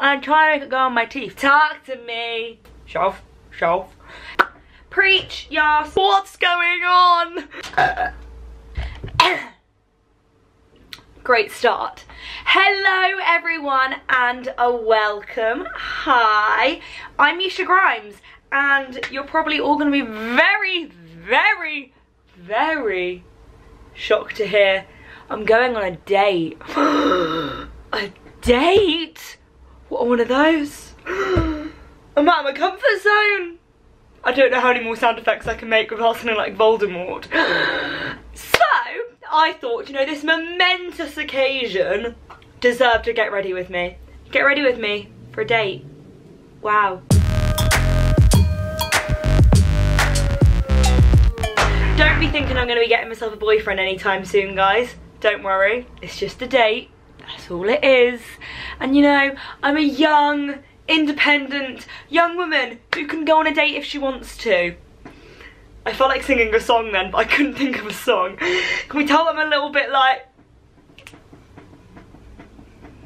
I'm trying to make it go on my teeth. Talk to me. Shelf. Preach, yes. What's going on? Great start. Hello everyone and a welcome. Hi, I'm Misha Grimes and you're probably all going to be very shocked to hear I'm going on a date. A date? What are one of those? I'm out of my comfort zone. I don't know how many more sound effects I can make without sounding like Voldemort. So, I thought, you know, this momentous occasion deserved to get ready with me. Get ready with me for a date. Wow. Don't be thinking I'm going to be getting myself a boyfriend anytime soon, guys. Don't worry, it's just a date. That's all it is. And you know, I'm a young, independent, young woman who can go on a date if she wants to. I felt like singing a song then, but I couldn't think of a song. Can we tell them a little bit like...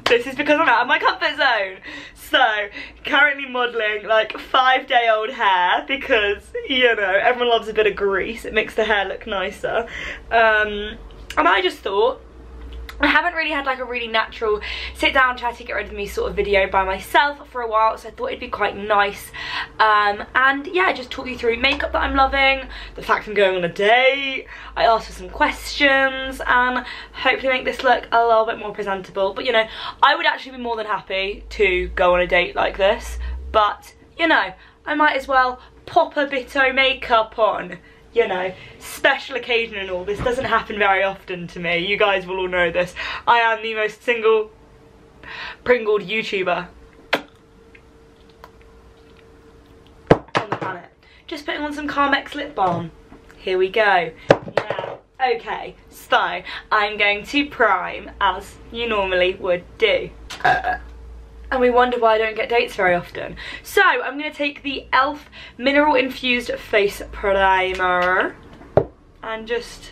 This is because I'm out of my comfort zone. So, currently modelling like 5-day-old hair because, you know, everyone loves a bit of grease. It makes the hair look nicer. And I just thought, I haven't really had like a really natural sit down, chatty, get ready with me sort of video by myself for a while, so I thought it'd be quite nice. And yeah, just talk you through makeup that I'm loving, the fact I'm going on a date, I asked for some questions, and hopefully make this look a little bit more presentable. But you know, I would actually be more than happy to go on a date like this, but you know, I might as well pop a bit of makeup on. You know, special occasion and all. This doesn't happen very often to me. You guys will all know this. I am the most single pringled YouTuber on the planet. Just putting on some Carmex lip balm. Here we go. Now, okay, so I'm going to prime as you normally would do. And we wonder why I don't get dates very often. So I'm going to take the e.l.f. Mineral Infused Face Primer and just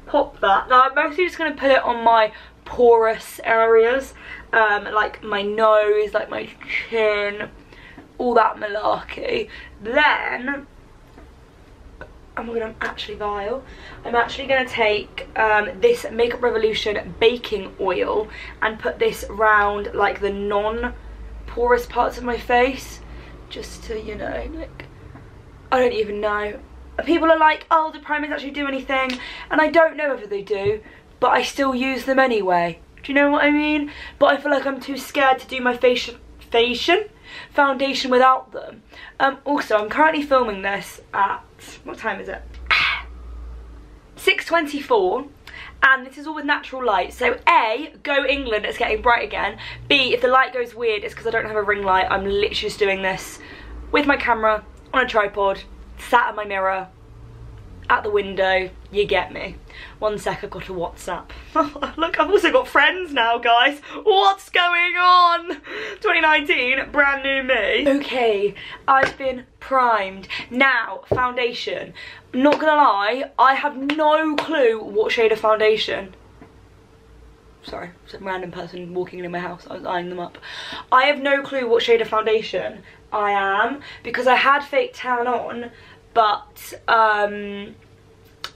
pop that. Now I'm mostly just going to put it on my porous areas, like my nose, like my chin, all that malarkey. Then I'm actually going to take this Makeup Revolution baking oil and put this round like the non-porous parts of my face, just to, you know, like, I don't even know. People are like, oh, do primers actually do anything? And I don't know whether they do, but I still use them anyway. Do you know what I mean? But I feel like I'm too scared to do my foundation without them. Also, I'm currently filming this at, what time is it? 6:24, and this is all with natural light. So A, go England, it's getting bright again. B, if the light goes weird, it's because I don't have a ring light. I'm literally just doing this with my camera on a tripod, sat at my mirror, at the window, you get me. One sec, I've got a WhatsApp. Look, I've also got friends now, guys. What's going on? 2019, brand new me. Okay, I've been primed. Now, foundation. Not gonna lie, I have no clue what shade of foundation. Sorry, some random person walking in my house, I was eyeing them up. I have no clue what shade of foundation I am, because I had fake tan on, but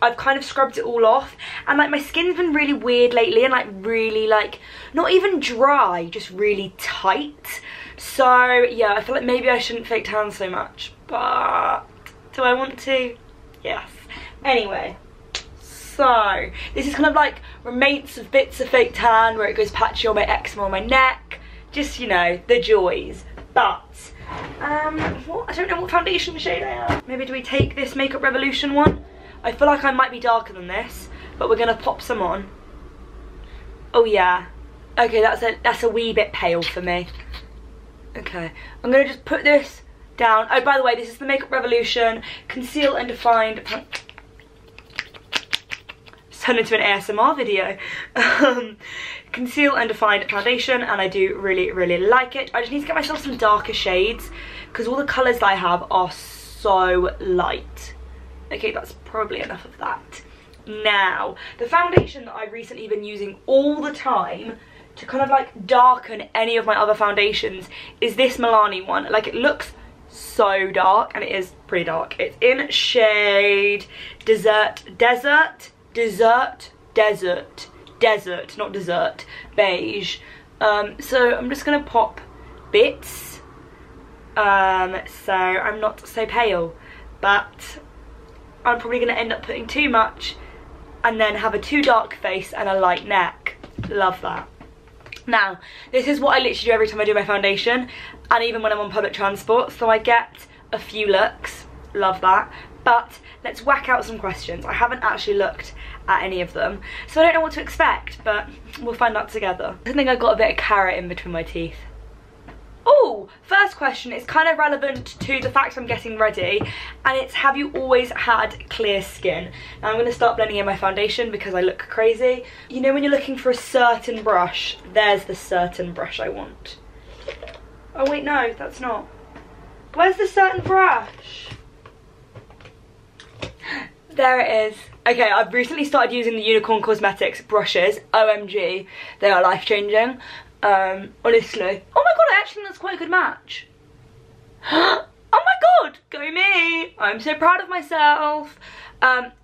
I've kind of scrubbed it all off, and like my skin's been really weird lately, and like really like not even dry, just really tight. So yeah, I feel like maybe I shouldn't fake tan so much, but do I want to? Yes. Anyway, so this is kind of like remains of bits of fake tan where it goes patchy on my eczema on my neck, just, you know, the joys. But I don't know what foundation shade I am. Maybe do we take this Makeup Revolution one? I feel like I might be darker than this, but we're gonna pop some on. Oh yeah. Okay, that's a wee bit pale for me. Okay, I'm gonna just put this down. Oh, by the way, this is the Makeup Revolution Conceal and Defined. It's turned into an ASMR video. Conceal and Defined foundation, and I do really like it. I just need to get myself some darker shades because all the colours that I have are so light. Okay, that's probably enough of that. Now, the foundation that I've recently been using all the time to kind of like darken any of my other foundations is this Milani one. Like, it looks so dark, and it is pretty dark. It's in shade Desert, not dessert, beige. So I'm just gonna pop bits, so I'm not so pale, but I'm probably gonna end up putting too much and then have a too dark face and a light neck. Love that. Now, this is what I literally do every time I do my foundation, and even when I'm on public transport, so I get a few looks. Love that. But let's whack out some questions. I haven't actually looked at any of them, so I don't know what to expect, but we'll find out together. I think I got a bit of carrot in between my teeth. Oh, first question is kind of relevant to the fact I'm getting ready, and it's, have you always had clear skin? Now I'm going to start blending in my foundation because I look crazy. You know when you're looking for a certain brush, there's the certain brush I want. Oh wait, no, that's not. Where's the certain brush? There it is. Okay, I've recently started using the Unicorn Cosmetics brushes. OMG, they are life-changing. Honestly. Oh my god, I actually think that's quite a good match. Oh my god, go me. I'm so proud of myself.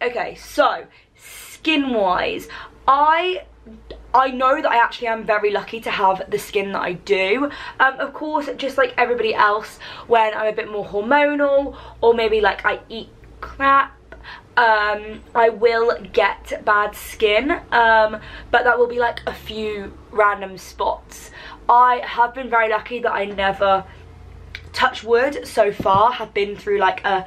Okay, so skin-wise, I know that I actually am very lucky to have the skin that I do. Of course, just like everybody else, when I'm a bit more hormonal, or maybe like I eat crap, I will get bad skin, but that will be like a few random spots. I have been very lucky that I never, touch wood, so far have been through like a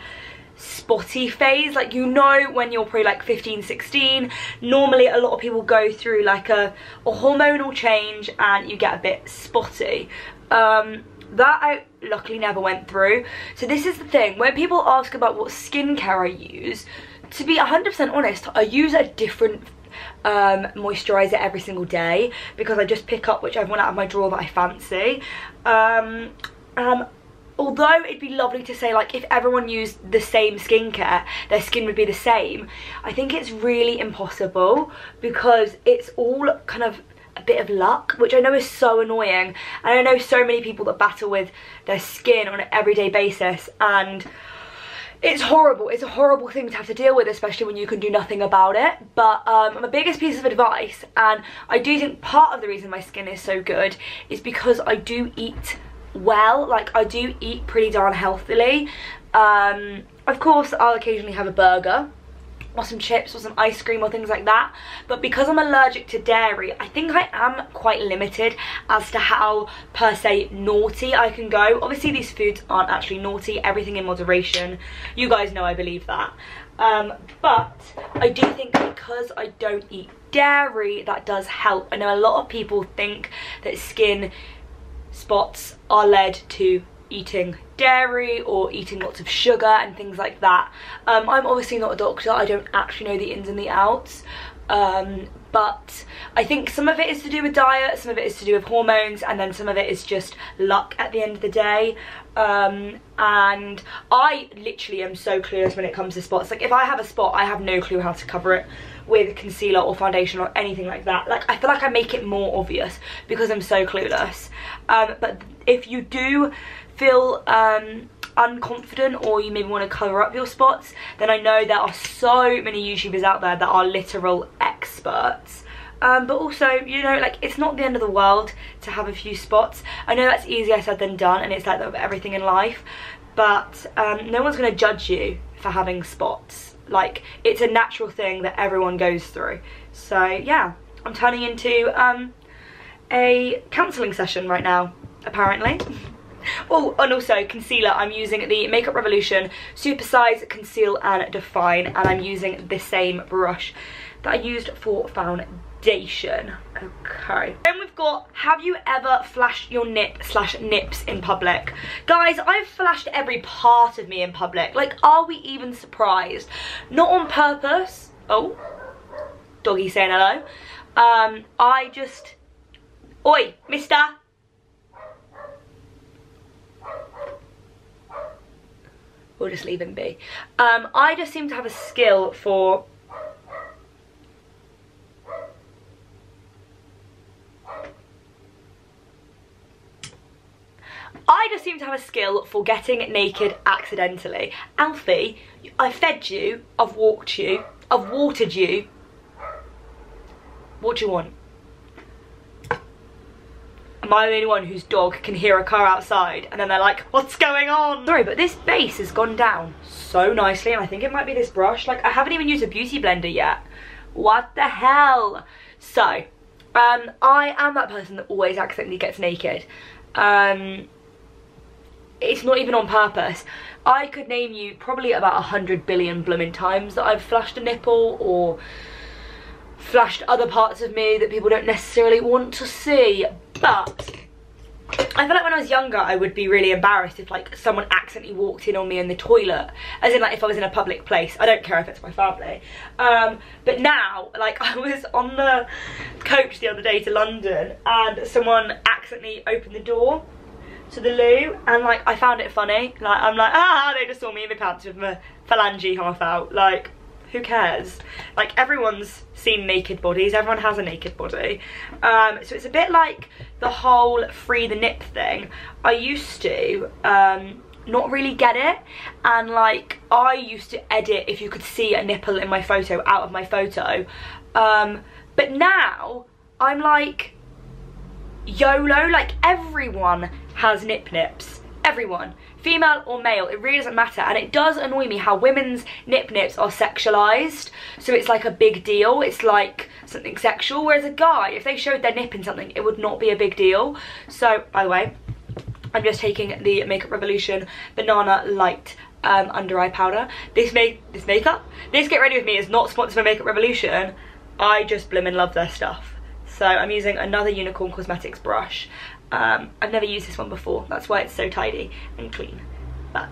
spotty phase. Like, you know, when you're probably like 15, 16, normally a lot of people go through like a hormonal change and you get a bit spotty. That I luckily never went through. So this is the thing, when people ask about what skincare I use, to be 100% honest, I use a different moisturiser every single day because I just pick up whichever one out of my drawer that I fancy. Although it'd be lovely to say, like, if everyone used the same skincare, their skin would be the same, I think it's really impossible because it's all kind of a bit of luck, which I know is so annoying. And I know so many people that battle with their skin on an everyday basis, and it's horrible. It's a horrible thing to have to deal with, especially when you can do nothing about it. But my biggest piece of advice, and I do think part of the reason my skin is so good, is because I do eat well. Like, I do eat pretty darn healthily. Of course, I'll occasionally have a burger or some chips or some ice cream or things like that, but because I'm allergic to dairy, I think I am quite limited as to how, per se, naughty I can go. Obviously these foods aren't actually naughty, everything in moderation, you guys know I believe that, but I do think because I don't eat dairy, that does help. I know a lot of people think that skin spots are led to eating dairy or eating lots of sugar and things like that. I'm obviously not a doctor, I don't actually know the ins and the outs, but I think some of it is to do with diet, some of it is to do with hormones, and then some of it is just luck at the end of the day. And I literally am so clueless when it comes to spots. Like, if I have a spot, I have no clue how to cover it with concealer or foundation or anything like that. Like, I feel like I make it more obvious because I'm so clueless. But if you do feel unconfident, or you maybe want to cover up your spots, then I know there are so many YouTubers out there that are literal experts. But also, you know, like, it's not the end of the world to have a few spots. I know that's easier said than done, and it's like that with everything in life, but no one's going to judge you for having spots. Like, it's a natural thing that everyone goes through. So yeah, I'm turning into a counselling session right now, apparently. Oh, and also concealer, I'm using the Makeup Revolution Super Size Conceal and Define, and I'm using the same brush that I used for foundation. Okay, then we've got, have you ever flashed your nips in public? Guys, I've flashed every part of me in public. Like, are we even surprised? Not on purpose. Oh, doggy saying hello. I just, oi, mister. We'll just leave him be. I just seem to have a skill for I just seem to have a skill for getting naked accidentally. Alfie, I fed you, I've walked you, I've watered you. What do you want? Am I the only one whose dog can hear a car outside and then they're like, what's going on? Sorry, but this base has gone down so nicely, and I think it might be this brush. Like, I haven't even used a beauty blender yet. What the hell? So, I am that person that always accidentally gets naked. It's not even on purpose. I could name you probably about 100 billion blooming times that I've flashed a nipple or flashed other parts of me that people don't necessarily want to see. But I feel like when I was younger I would be really embarrassed if like someone accidentally walked in on me in the toilet, as in like if I was in a public place. I don't care if it's my family. But now, like, I was on the coach the other day to London and someone accidentally opened the door to the loo, and like I found it funny. Like, I'm like, ah, they just saw me in my pants with my phalange half out. Like, who cares? Like, everyone's seen naked bodies, everyone has a naked body. So it's a bit like the whole free the nip thing. I used to not really get it, and like I used to edit if you could see a nipple in my photo out of my photo, but now I'm like, YOLO, like everyone has nips, everyone, female or male, it really doesn't matter. And it does annoy me how women's nips are sexualized, so it's like a big deal, it's like something sexual, whereas a guy, if they showed their nip in something, it would not be a big deal. So, by the way, I'm just taking the Makeup Revolution Banana Light under eye powder. This Get Ready With Me is not sponsored by Makeup Revolution. I just blimmin' love their stuff. So I'm using another Unicorn Cosmetics brush. I've never used this one before, that's why it's so tidy and clean. But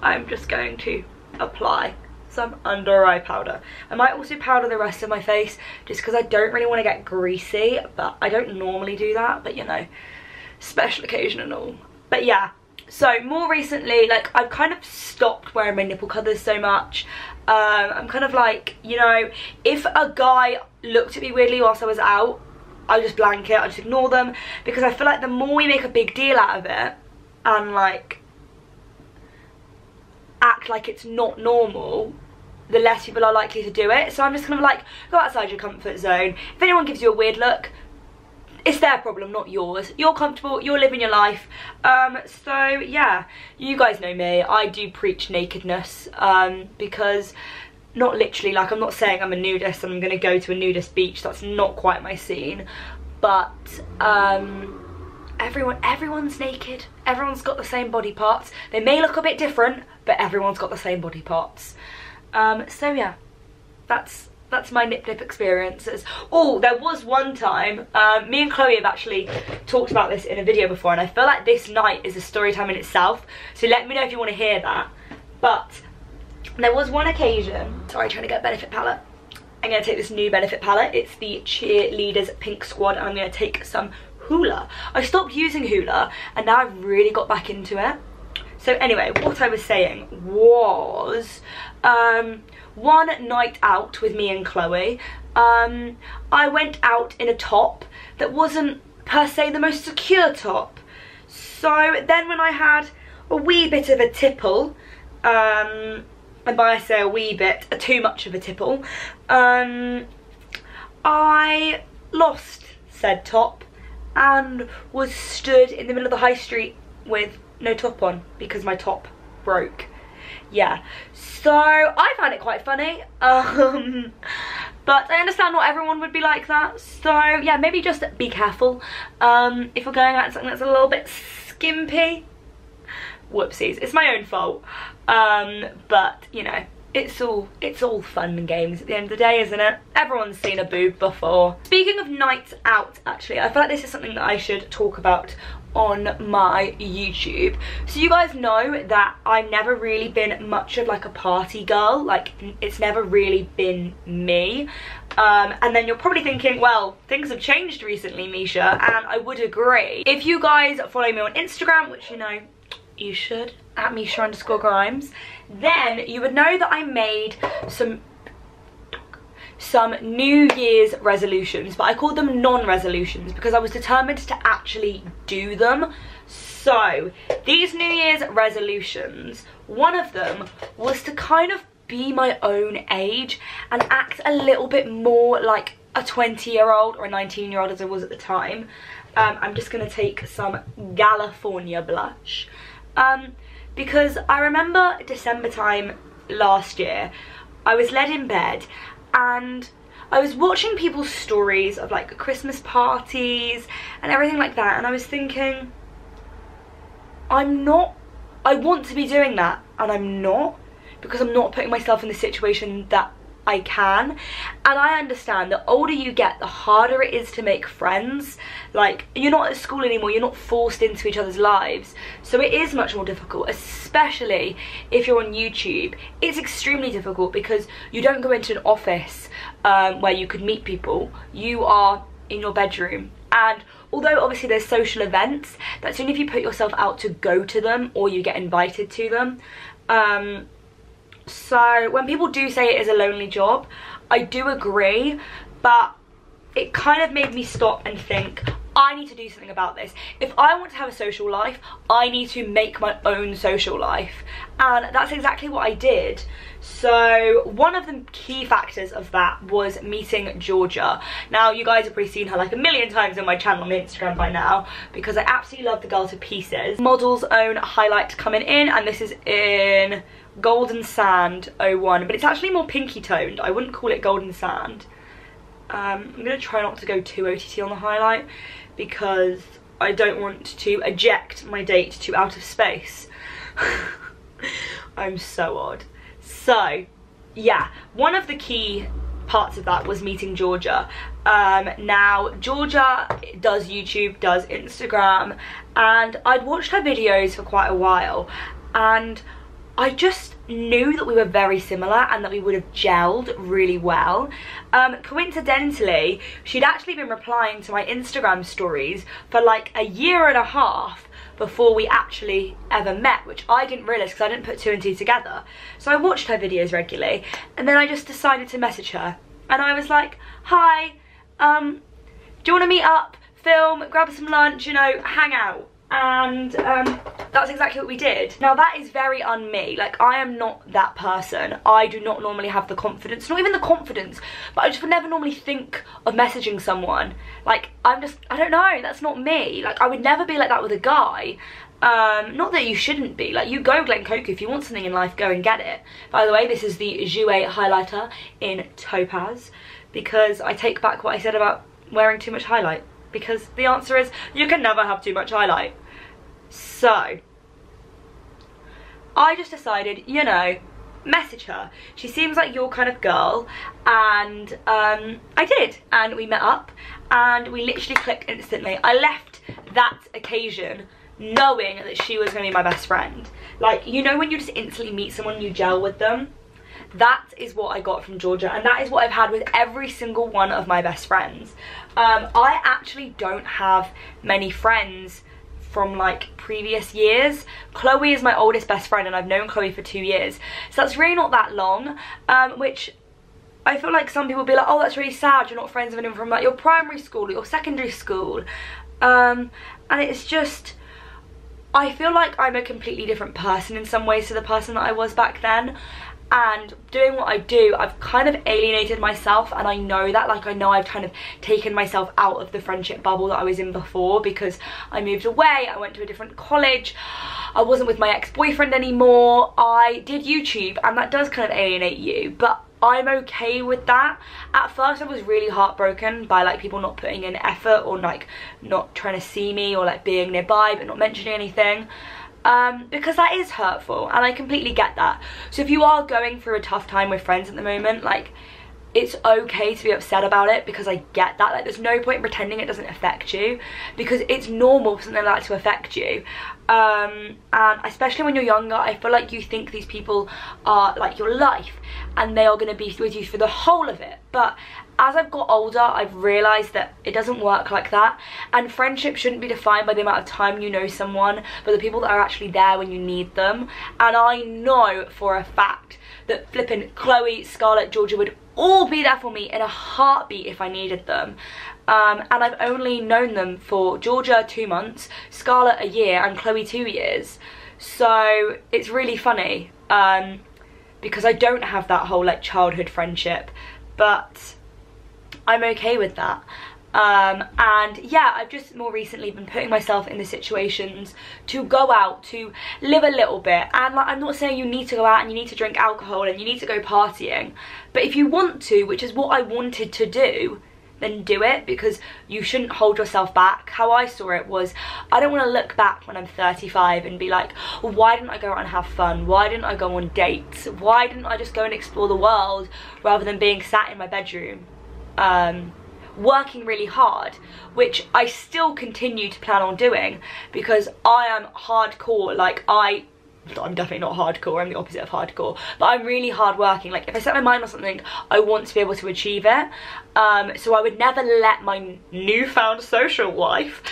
I'm just going to apply some under eye powder. I might also powder the rest of my face just because I don't really want to get greasy, but I don't normally do that, but you know, special occasion and all. But yeah, so more recently, like, I've kind of stopped wearing my nipple covers so much. I'm kind of like, you know, if a guy looked at me weirdly whilst I was out, I just blank it, I just ignore them, because I feel like the more we make a big deal out of it and like act like it's not normal, the less people are likely to do it. So I'm just kind of like, go outside your comfort zone. If anyone gives you a weird look, it's their problem, not yours. You're comfortable, you're living your life. So yeah, you guys know me, I do preach nakedness, because not literally, like, I'm not saying I'm a nudist and I'm gonna go to a nudist beach, that's not quite my scene, but everyone's naked, everyone's got the same body parts. They may look a bit different, but everyone's got the same body parts. So yeah, that's my nip experiences. Oh, there was one time, me and Chloe have actually talked about this in a video before, and I feel like this night is a story time in itself, so let me know if you want to hear that. But there was one occasion, sorry, trying to get a Benefit palette. I'm going to take this new Benefit palette. It's the Cheerleaders Pink Squad, and I'm going to take some Hoola. I stopped using Hoola, and now I've really got back into it. So anyway, what I was saying was, one night out with me and Chloe, I went out in a top that wasn't per se the most secure top. So then when I had a wee bit of a tipple, and by I say a wee bit, too much of a tipple, I lost said top and was stood in the middle of the high street with no top on because my top broke. Yeah, so I found it quite funny, but I understand not everyone would be like that. So yeah, maybe just be careful if you're going out in something that's a little bit skimpy. Whoopsies, it's my own fault, but you know, it's all fun and games at the end of the day, isn't it? Everyone's seen a boob before. Speaking of nights out, actually, I feel like this is something that I should talk about on my YouTube. So you guys know that I've never really been much of like a party girl, like it's never really been me. And then you're probably thinking, well, things have changed recently, Misha, and I would agree. If you guys follow me on Instagram, which you know you should, at Misha_Grimes, then you would know that I made some New Year's resolutions, but I called them non-resolutions because I was determined to actually do them. So these New Year's resolutions, one of them was to kind of be my own age and act a little bit more like a 20-year-old or a 19-year-old as I was at the time. I'm just going to take some California blush. Because I remember December time last year, I was led in bed and I was watching people's stories of like Christmas parties and everything like that, and I was thinking, I want to be doing that, and I'm not, because I'm not putting myself in the situation that I can. And I understand the older you get, the harder it is to make friends. Like, you're not at school anymore, you're not forced into each other's lives, so it is much more difficult, especially if you're on YouTube. It's extremely difficult because you don't go into an office where you could meet people. You are in your bedroom, and although obviously there's social events, that's only if you put yourself out to go to them or you get invited to them. So when people do say it is a lonely job, I do agree, but it kind of made me stop and think, I need to do something about this. If I want to have a social life, I need to make my own social life. And that's exactly what I did. So one of the key factors of that was meeting Georgia. Now, you guys have probably seen her like a million times on my channel on Instagram by now, because I absolutely love the girl to pieces. Model's Own highlight coming in, and this is in Golden Sand 01, but it's actually more pinky toned. I wouldn't call it Golden Sand. I'm going to try not to go too OTT on the highlight because I don't want to eject my date to outer space. I'm so odd. So yeah, one of the key parts of that was meeting Georgia. Now Georgia does YouTube, does Instagram, and I'd watched her videos for quite a while, and I just knew that we were very similar and that we would have gelled really well. Coincidentally, she'd actually been replying to my Instagram stories for like a year and a half before we actually ever met, which I didn't realise because I didn't put two and two together. So I watched her videos regularly, and then I just decided to message her, and I was like, hi, do you want to meet up, film, grab some lunch, you know, hang out? And that's exactly what we did. Now that is very un-me. Like, I am not that person. I do not normally have the confidence, not even the confidence, but I just would never normally think of messaging someone. Like, I don't know, that's not me. Like, I would never be like that with a guy. Not that you shouldn't be. Like, you go Glen Coco. If you want something in life, go and get it. By the way, this is the Jouer highlighter in Topaz, because I take back what I said about wearing too much highlight, because the answer is you can never have too much highlight. So I just decided, you know, message her. She seems like your kind of girl, and I did, and we met up and we literally clicked instantly. I left that occasion knowing that she was going to be my best friend. Like, you know when you just instantly meet someone and you gel with them? That is what I got from Georgia, and that is what I've had with every single one of my best friends. I actually don't have many friends from like previous years. Chloe is my oldest best friend, and I've known Chloe for 2 years, so that's really not that long, which I feel like some people be like, oh, that's really sad, you're not friends with anyone from like your primary school or your secondary school, and it's just, I feel like I'm a completely different person in some ways to the person that I was back then. And doing what I do, I've kind of alienated myself, and I know that. Like, I know I've kind of taken myself out of the friendship bubble that I was in before, because I moved away, I went to a different college, I wasn't with my ex-boyfriend anymore, I did YouTube, and that does kind of alienate you, but I'm okay with that. At first I was really heartbroken by like people not putting in effort, or like not trying to see me, or like being nearby but not mentioning anything. Because that is hurtful, and I completely get that. So if you are going through a tough time with friends at the moment, like, it's okay to be upset about it, because I get that. Like, there's no point in pretending it doesn't affect you, because it's normal for something like that to affect you. And especially when you're younger, I feel like you think these people are like your life and they are going to be with you for the whole of it. But as I've got older, I've realised that it doesn't work like that, and friendship shouldn't be defined by the amount of time you know someone, but the people that are actually there when you need them. And I know for a fact that flipping Chloe, Scarlett, Georgia would all be there for me in a heartbeat if I needed them. And I've only known them for Georgia 2 months, Scarlett a year, and Chloe 2 years. So it's really funny because I don't have that whole like childhood friendship, but I'm okay with that. And yeah, I've just more recently been putting myself in the situations to go out, to live a little bit. And like, I'm not saying you need to go out and you need to drink alcohol and you need to go partying, but if you want to, which is what I wanted to do, then do it, because you shouldn't hold yourself back. How I saw it was, I don't want to look back when I'm 35 and be like, well, why didn't I go out and have fun? Why didn't I go on dates? Why didn't I just go and explore the world rather than being sat in my bedroom working really hard, which I still continue to plan on doing, because I am hardcore. Like I'm definitely not hardcore, I'm the opposite of hardcore, but I'm really hardworking. Like if I set my mind on something, I want to be able to achieve it. So I would never let my newfound social life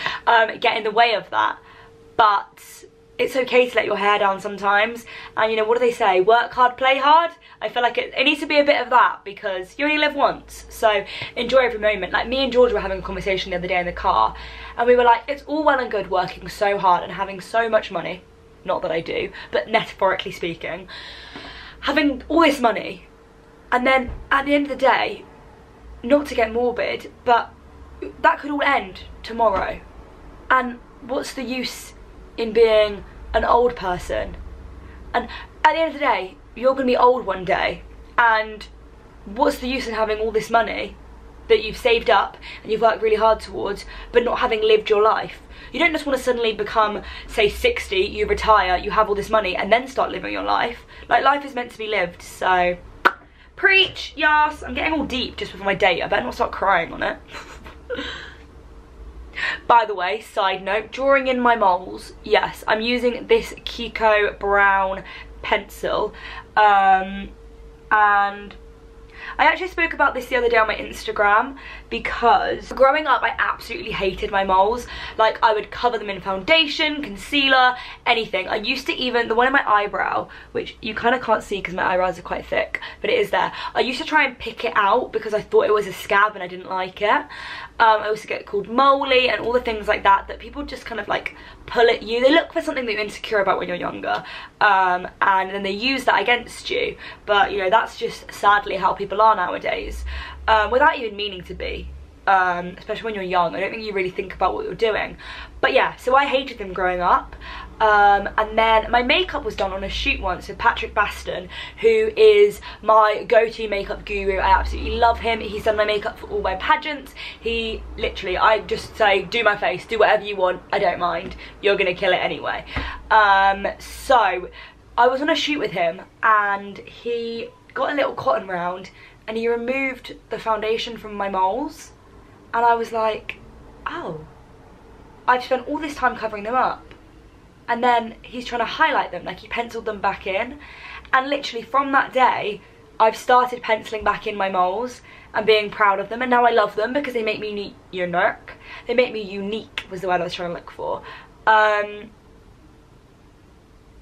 get in the way of that. But it's okay to let your hair down sometimes. And you know, what do they say? Work hard, play hard? I feel like it needs to be a bit of that, because you only live once. So enjoy every moment. Like me and George were having a conversation the other day in the car, and we were like, it's all well and good working so hard and having so much money. Not that I do, but metaphorically speaking, having all this money, and then at the end of the day, not to get morbid, but that could all end tomorrow. And what's the use in being an old person? And at the end of the day, you're going to be old one day, and what's the use in having all this money that you've saved up and you've worked really hard towards, but not having lived your life? You don't just want to suddenly become, say, 60, you retire, you have all this money, and then start living your life. Like, life is meant to be lived, so preach, yes. I'm getting all deep just before my date. I better not start crying on it. By the way, side note, drawing in my moles, yes, I'm using this Kiko brown pencil, and I actually spoke about this the other day on my Instagram, because growing up I absolutely hated my moles. Like, I would cover them in foundation, concealer, anything. I used to even, the one in my eyebrow, which you kind of can't see because my eyebrows are quite thick, but it is there. I used to try and pick it out because I thought it was a scab and I didn't like it. I also get called moly and all the things like that people just kind of like pull at you. They look for something that you're insecure about when you're younger, and then they use that against you. But you know, that's just sadly how people are nowadays, without even meaning to be, especially when you're young. I don't think you really think about what you're doing. But yeah, so I hated them growing up, and then my makeup was done on a shoot once with Patrick Baston, who is my go-to makeup guru. I absolutely love him. He's done my makeup for all my pageants. He literally, I just say, do my face, do whatever you want, I don't mind, you're gonna kill it anyway. So I was on a shoot with him, and he got a little cotton round and he removed the foundation from my moles, and I was like, oh, I've spent all this time covering them up, and then he's trying to highlight them, like he penciled them back in. And literally from that day I've started penciling back in my moles and being proud of them, and now I love them because they make me unique. They make me unique was the word I was trying to look for.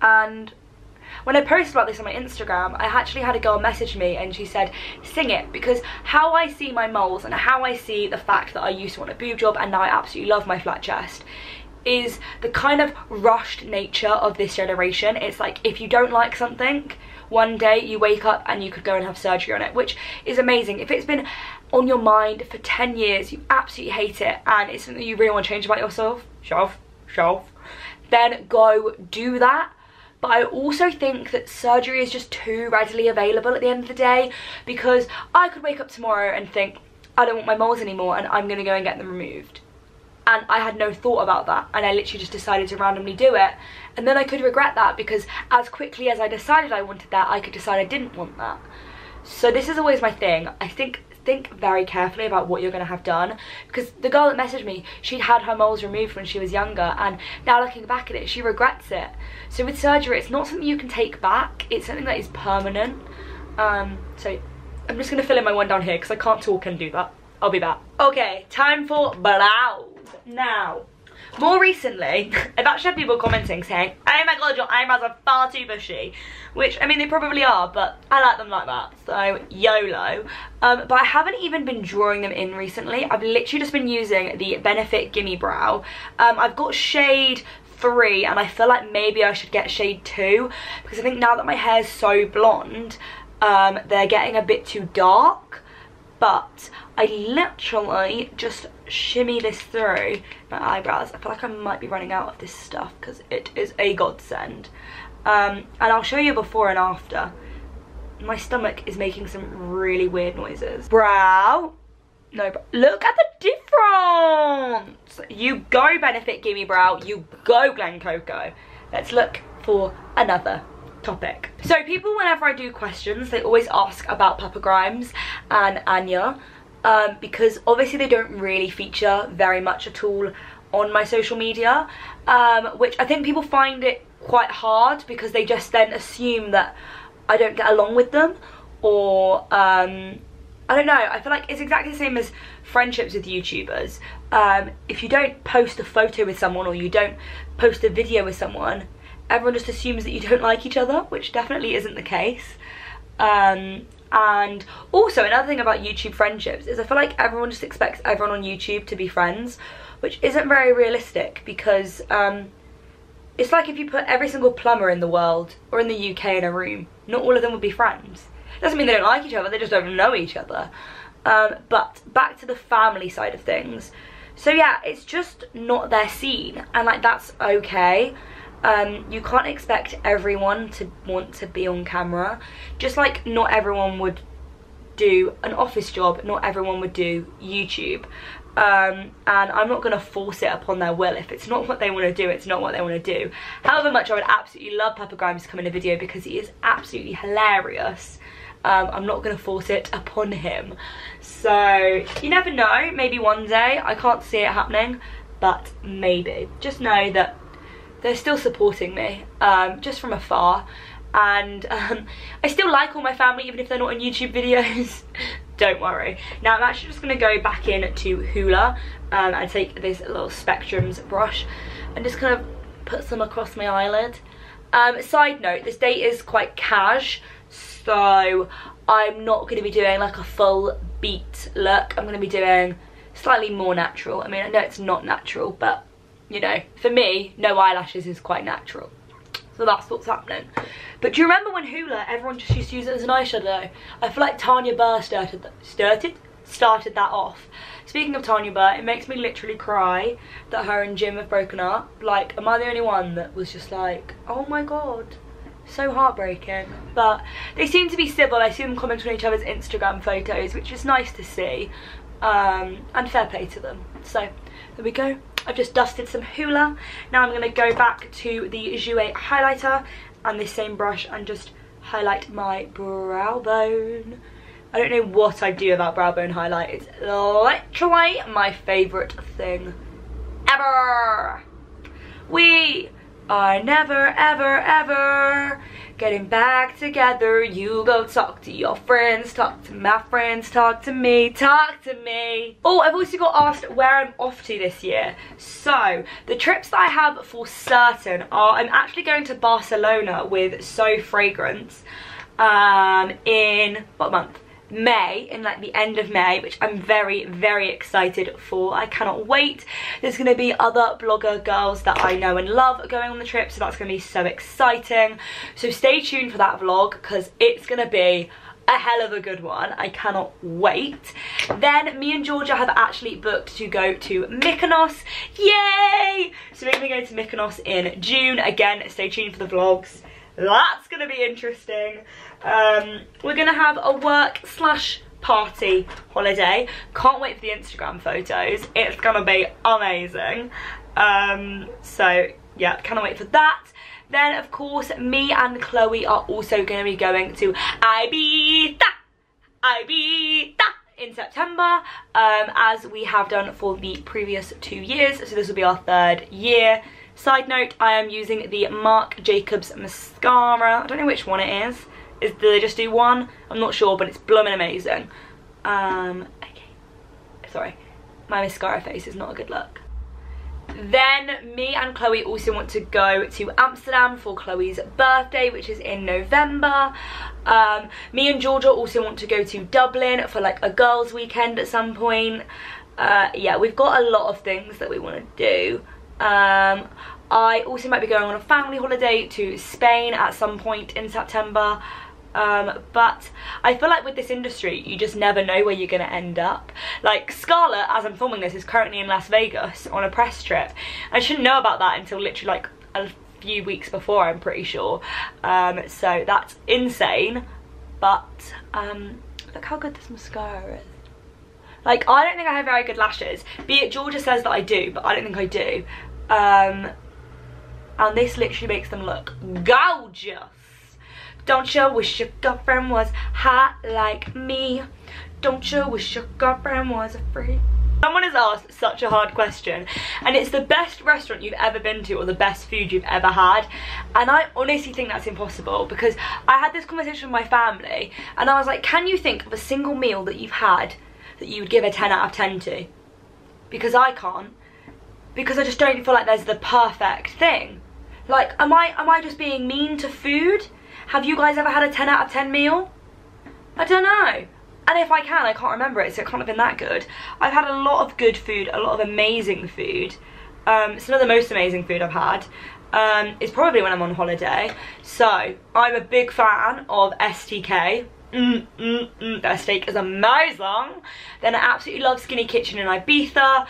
And when I posted about this on my Instagram, I actually had a girl message me and she said, sing it, because how I see my moles and how I see the fact that I used to want a boob job and now I absolutely love my flat chest is the kind of rushed nature of this generation. It's like, if you don't like something, one day you wake up and you could go and have surgery on it, which is amazing. If it's been on your mind for 10 years, you absolutely hate it, and it's something you really want to change about yourself, then go do that. But I also think that surgery is just too readily available at the end of the day, because I could wake up tomorrow and think, I don't want my moles anymore, and I'm going to go and get them removed. And I had no thought about that, and I literally just decided to randomly do it. And then I could regret that, because as quickly as I decided I wanted that, I could decide I didn't want that. So this is always my thing. I think very carefully about what you're going to have done, because the girl that messaged me, she'd had her moles removed when she was younger, and now looking back at it, she regrets it. So with surgery, it's not something you can take back, it's something that is permanent. So I'm just going to fill in my one down here because I can't talk and do that. I'll be back. Okay, time for brows. Now, more recently, I've actually had people commenting saying, oh my god, your eyebrows are far too bushy. Which, I mean, they probably are, but I like them like that, so YOLO. But I haven't even been drawing them in recently. I've literally just been using the Benefit Gimme Brow. I've got shade 3, and I feel like maybe I should get shade 2, because I think now that my hair's so blonde, they're getting a bit too dark. But I literally just shimmy this through my eyebrows. I feel like I might be running out of this stuff because it is a godsend. And I'll show you before and after. My stomach is making some really weird noises. Brow. No, look at the difference. You go Benefit Gimme Brow. You go Glen Coco. Let's look for another topic. So people, whenever I do questions, they always ask about Papa Grimes and Anya, because obviously they don't really feature very much at all on my social media, which I think people find it quite hard because they just then assume that I don't get along with them, or I don't know, I feel like it's exactly the same as friendships with YouTubers. If you don't post a photo with someone, or you don't post a video with someone, everyone just assumes that you don't like each other, which definitely isn't the case. And also another thing about YouTube friendships is I feel like everyone just expects everyone on YouTube to be friends, which isn't very realistic, because it's like if you put every single plumber in the world or in the UK in a room, not all of them would be friends. Doesn't mean they don't like each other, they just don't know each other. But back to the family side of things. So yeah, it's just not their scene, and like that's okay. You can't expect everyone to want to be on camera. Just like not everyone would do an office job, not everyone would do YouTube. And I'm not going to force it upon their will. If it's not what they want to do, it's not what they want to do. However much I would absolutely love Papa Grimes to come in a video because he is absolutely hilarious, I'm not going to force it upon him. So you never know, maybe one day. I can't see it happening, but maybe. Just know that they're still supporting me, just from afar. And I still like all my family, even if they're not in YouTube videos. Don't worry. Now I'm actually just going to go back in to HELLOOOO and take this little Spectrums brush and just kind of put some across my eyelid. Side note, this date is quite cash, so I'm not going to be doing like a full beat look. I'm going to be doing slightly more natural. I mean, I know it's not natural, but you know, for me, no eyelashes is quite natural. So that's what's happening. But do you remember when HELLOOOO, everyone just used to use it as an eyeshadow? I feel like Tanya Burr started that off. Speaking of Tanya Burr, it makes me literally cry that her and Jim have broken up. Like, am I the only one that was just like, oh my god, so heartbreaking? But they seem to be civil. I see them comment on each other's Instagram photos, which is nice to see. And fair play to them. So there we go. I've just dusted some HELLOOOO. Now I'm going to go back to the Jouer highlighter and this same brush and just highlight my brow bone. I don't know what I do about brow bone highlight. It's literally my favourite thing ever. We are never ever ever getting back together. You go talk to your friends, talk to my friends, talk to me, talk to me. Oh, I've also got asked where I'm off to this year. So the trips that I have for certain are, I'm actually going to Barcelona with So Fragrance in what month? May, in like the end of May, which I'm very, very excited for. I cannot wait. There's going to be other blogger girls that I know and love going on the trip, so that's going to be so exciting. So stay tuned for that vlog because it's going to be a hell of a good one. I cannot wait. Then me and Georgia have actually booked to go to Mykonos. Yay! So we're going to go to Mykonos in June. Again, stay tuned for the vlogs. That's going to be interesting. We're going to have a work/party holiday. Can't wait for the Instagram photos. It's going to be amazing. So yeah, cannot wait for that. Then of course me and Chloe are also going to be going to Ibiza in September, as we have done for the previous 2 years. So this will be our 3rd year. Side note, I am using the Marc Jacobs mascara. I don't know which one it is. Do they just do one? I'm not sure, but it's blooming amazing. Okay. Sorry, my mascara face is not a good look. Then me and Chloe also want to go to Amsterdam for Chloe's birthday, which is in November. Me and Georgia also want to go to Dublin for like a girls' weekend at some point. Yeah, we've got a lot of things that we want to do. I also might be going on a family holiday to Spain at some point in September. But I feel like with this industry, you just never know where you're going to end up. Like Scarlett, as I'm filming this, is currently in Las Vegas on a press trip. I shouldn't know about that until literally like a few weeks before, I'm pretty sure. So that's insane. But look how good this mascara is. Like, I don't think I have very good lashes. Be it Georgia says that I do, but I don't think I do. And this literally makes them look gorgeous. Don't you wish your girlfriend was hot like me? Don't you wish your girlfriend was a freak? Someone has asked such a hard question, and it's the best restaurant you've ever been to or the best food you've ever had, and I honestly think that's impossible, because I had this conversation with my family and I was like, can you think of a single meal that you've had that you would give a 10 out of 10 to? Because I can't, because I just don't feel like there's the perfect thing. Like, am I just being mean to food? Have you guys ever had a 10 out of 10 meal? I don't know. And if I can't remember it, so it can't have been that good. I've had a lot of good food, a lot of amazing food. Some of the most amazing food I've had is probably when I'm on holiday. So, I'm a big fan of STK. Their steak is amazing. Then I absolutely love Skinny Kitchen in Ibiza.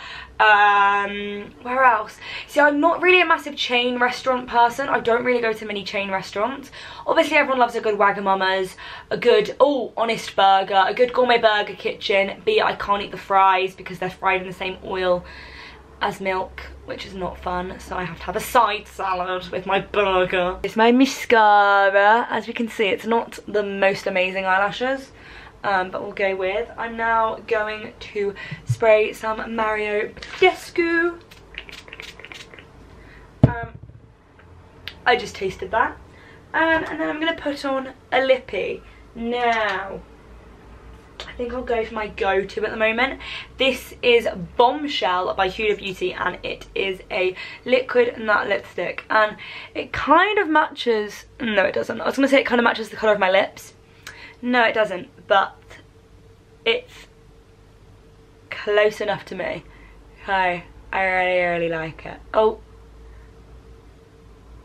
Where else? See, I'm not really a massive chain restaurant person. I don't really go to many chain restaurants. Obviously everyone loves a good Wagamama's, a good Honest Burger, a good Gourmet Burger Kitchen. Be it I can't eat the fries because they're fried in the same oil as milk, which is not fun, so I have to have a side salad with my burger. It's my mascara. As we can see, it's not the most amazing eyelashes, but we'll go with. I'm now going to spray some Mario Badescu. I just tasted that. And then I'm going to put on a lippy. Now, I think I'll go for my go-to at the moment. This is Bombshell by Huda Beauty, and it is a liquid matte lipstick, and it kind of matches, no it doesn't, I was going to say it kind of matches the colour of my lips. No it doesn't, but it's close enough to me. So I really like it. Oh,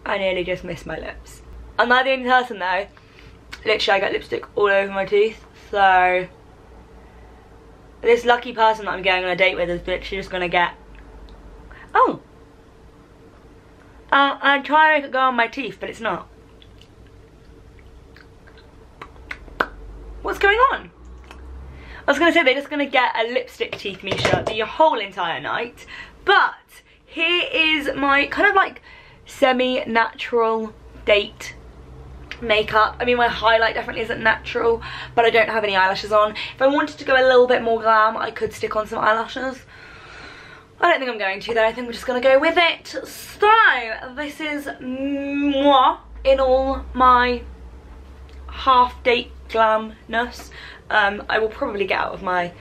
I nearly just missed my lips. I'm not the only person though. Literally I got lipstick all over my teeth, so this lucky person that I'm going on a date with is literally just gonna get. Oh! I'm trying to make it go on my teeth, but it's not. What's going on? I was gonna say they're just gonna get a lipstick teeth, Misha, the whole entire night. But here is my kind of like semi-natural date makeup. I mean, my highlight definitely isn't natural, but I don't have any eyelashes on. If I wanted to go a little bit more glam, I could stick on some eyelashes. I don't think I'm going to though. I think we're just going to go with it. So, this is moi in all my half-date glamness. I will probably get out of my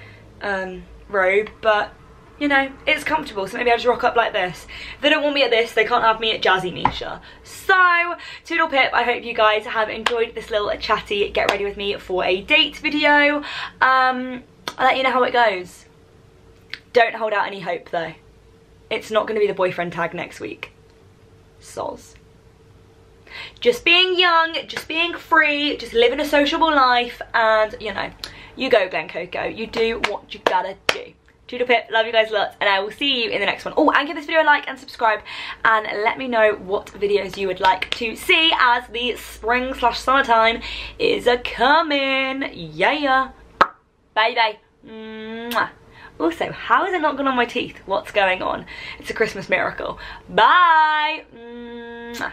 robe, but you know, it's comfortable, so maybe I'll just rock up like this. If they don't want me at this, they can't have me at Jazzy Misha. So, toodle pip, I hope you guys have enjoyed this little chatty get ready with me for a date video. I'll let you know how it goes. Don't hold out any hope though. It's not going to be the boyfriend tag next week. Soz. Just being young, just being free, just living a sociable life, and you know, you go Glen Coco, you do what you gotta do. Toodle pip, love you guys lots, and I will see you in the next one. Oh, and give this video a like and subscribe, and let me know what videos you would like to see as the spring/summertime is a-coming. Yeah. Bye bye. Mwah. Also, how is it not gone on my teeth? What's going on? It's a Christmas miracle. Bye. Mwah.